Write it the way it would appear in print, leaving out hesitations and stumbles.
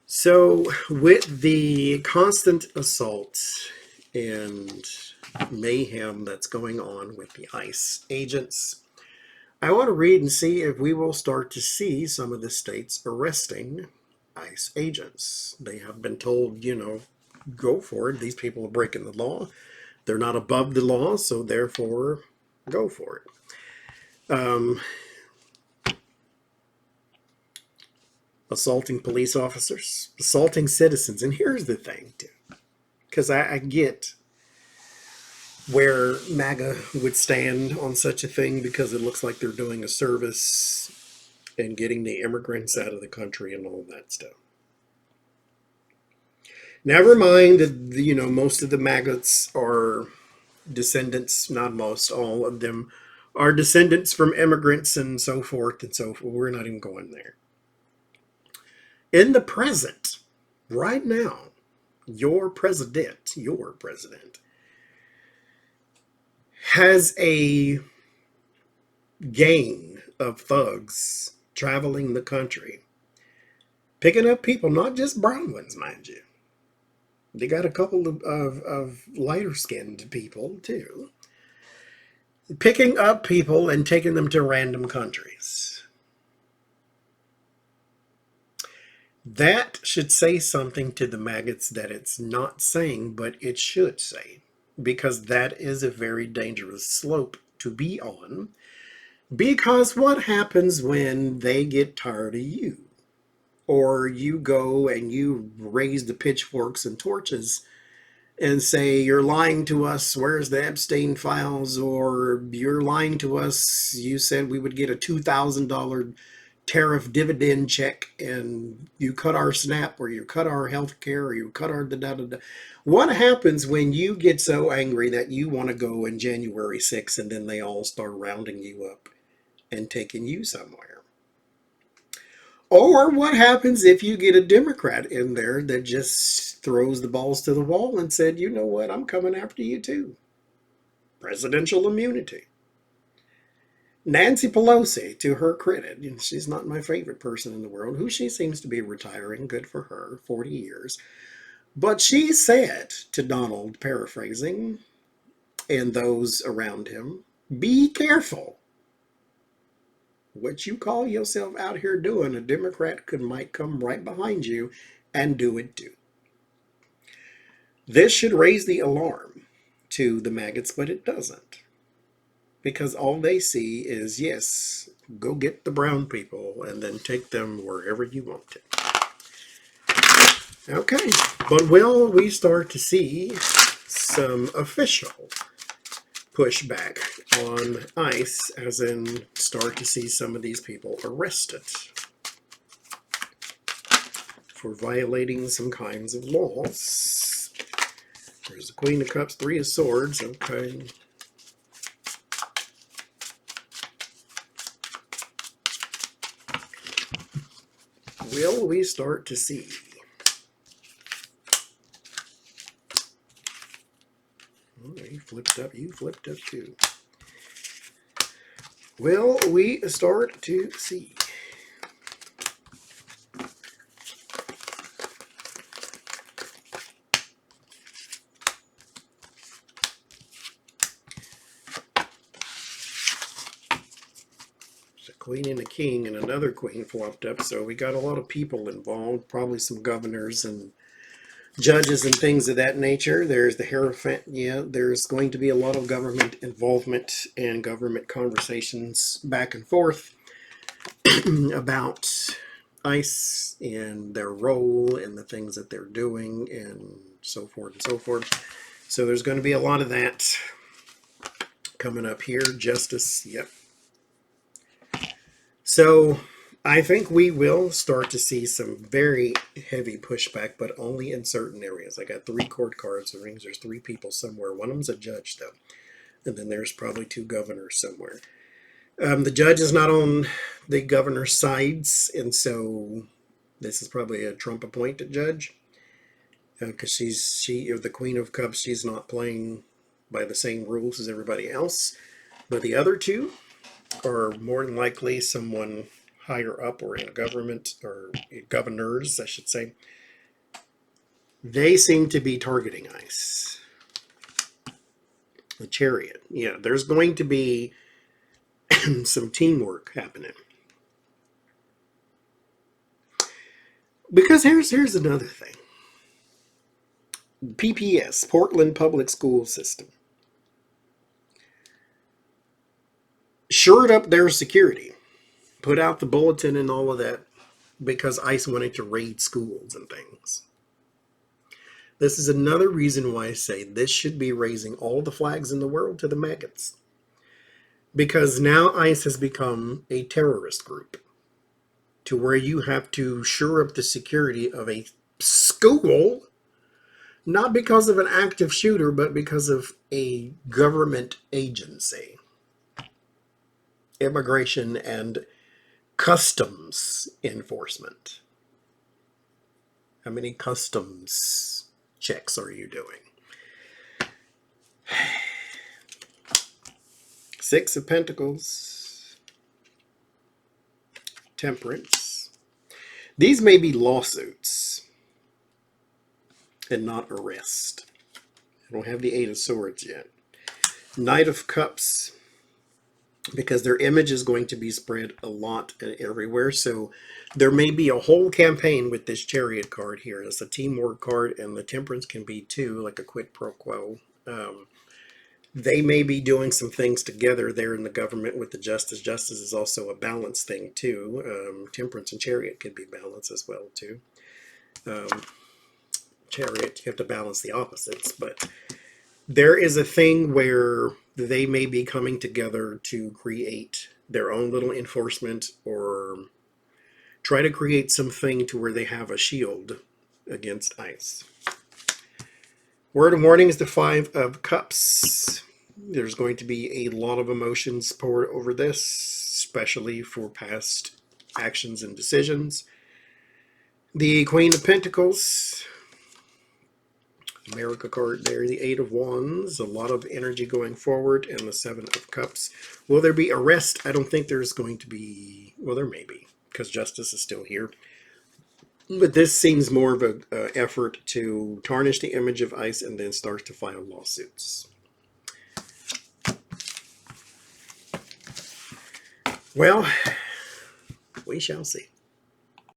So, with the constant assault and mayhem that's going on with the ICE agents, I want to read and see if we will start to see some of the states arresting ICE agents. They have been told, go for it. These people are breaking the law. They're not above the law, so therefore, go for it. Assaulting police officers, assaulting citizens. And here's the thing, too, because I get where MAGA would stand on such a thing because it looks like they're doing a service and getting the immigrants out of the country and all that stuff. Never mind that, most of the maggots are descendants, not most, all of them are descendants from immigrants and so forth and so forth. We're not even going there. In the present, right now, your president has a gang of thugs traveling the country, picking up people, not just brown ones, mind you. They got a couple of lighter skinned people too, picking up people and taking them to random countries. That should say something to the maggots that it's not saying, but it should say, because that is a very dangerous slope to be on. Because what happens when they get tired of you? Or you go and you raise the pitchforks and torches and say, you're lying to us, where's the Epstein files? Or you're lying to us, you said we would get a $2,000 tariff dividend check and you cut our SNAP or you cut our health care or you cut our da-da-da-da. What happens when you get so angry that you want to go in January 6th and then they all start rounding you up and taking you somewhere? Or what happens if you get a Democrat in there that just throws the balls to the wall and said, you know what, I'm coming after you too? Presidential immunity. Nancy Pelosi, to her credit, she's not my favorite person in the world, who she seems to be retiring, good for her, 40 years. But she said to Donald, paraphrasing, and those around him, be careful what you call yourself out here doing. A Democrat might come right behind you and do it too. This should raise the alarm to the maggots, but it doesn't. Because all they see is, yes, go get the brown people and then take them wherever you want to. Okay, but will we start to see some official pushback on ICE, as in start to see some of these people arrested for violating some kinds of laws? There's the Queen of Cups, Three of Swords, okay. Will we start to see you flipped up too. Will we start to see Queen and a king, and another queen flopped up, so we got a lot of people involved, probably some governors and judges and things of that nature. There's the Hierophant. Yeah, there's going to be a lot of government involvement and government conversations back and forth about ICE and their role and the things that they're doing and so forth and so forth. So there's going to be a lot of that coming up here. Justice, yep. So I think we will start to see some very heavy pushback, but only in certain areas. I got 3 court cards. The rings, there's 3 people somewhere. One of them's a judge, though. And then there's probably 2 governors somewhere. The judge is not on the governor's sides, and so this is probably a Trump-appointed judge. Because she the Queen of Cups, she's not playing by the same rules as everybody else. But the other 2 are more than likely someone higher up or in government, or governors, I should say. They seem to be targeting ICE. The Chariot. Yeah, there's going to be some teamwork happening. Because here's another thing. PPS, Portland Public School System, shored up their security, put out the bulletin and all of that because ICE wanted to raid schools and things. This is another reason why I say this should be raising all the flags in the world to the maggots. Because now ICE has become a terrorist group to where you have to shore up the security of a school, not because of an active shooter, but because of a government agency. Immigration and customs enforcement. How many customs checks are you doing? Six of Pentacles. Temperance. These may be lawsuits and not arrest. I don't have the Eight of Swords yet. Knight of Cups, because their image is going to be spread a lot and everywhere. So there may be a whole campaign with this Chariot card here. It's a teamwork card, and the Temperance can be too, like a quid pro quo. They may be doing some things together there in the government with the Justice. Justice is also a balance thing too. Temperance and Chariot could be balanced as well too. Chariot, you have to balance the opposites, but there is a thing where they may be coming together to create their own little enforcement or try to create something to where they have a shield against ICE. Word of warning is the Five of Cups. There's going to be a lot of emotions poured over this, especially for past actions and decisions. The Queen of Pentacles, America card there, the Eight of Wands, a lot of energy going forward, and the Seven of Cups. Will there be arrest? I don't think there's going to be, well, there may be, because Justice is still here. But this seems more of an effort to tarnish the image of ICE and then start to file lawsuits. Well, we shall see.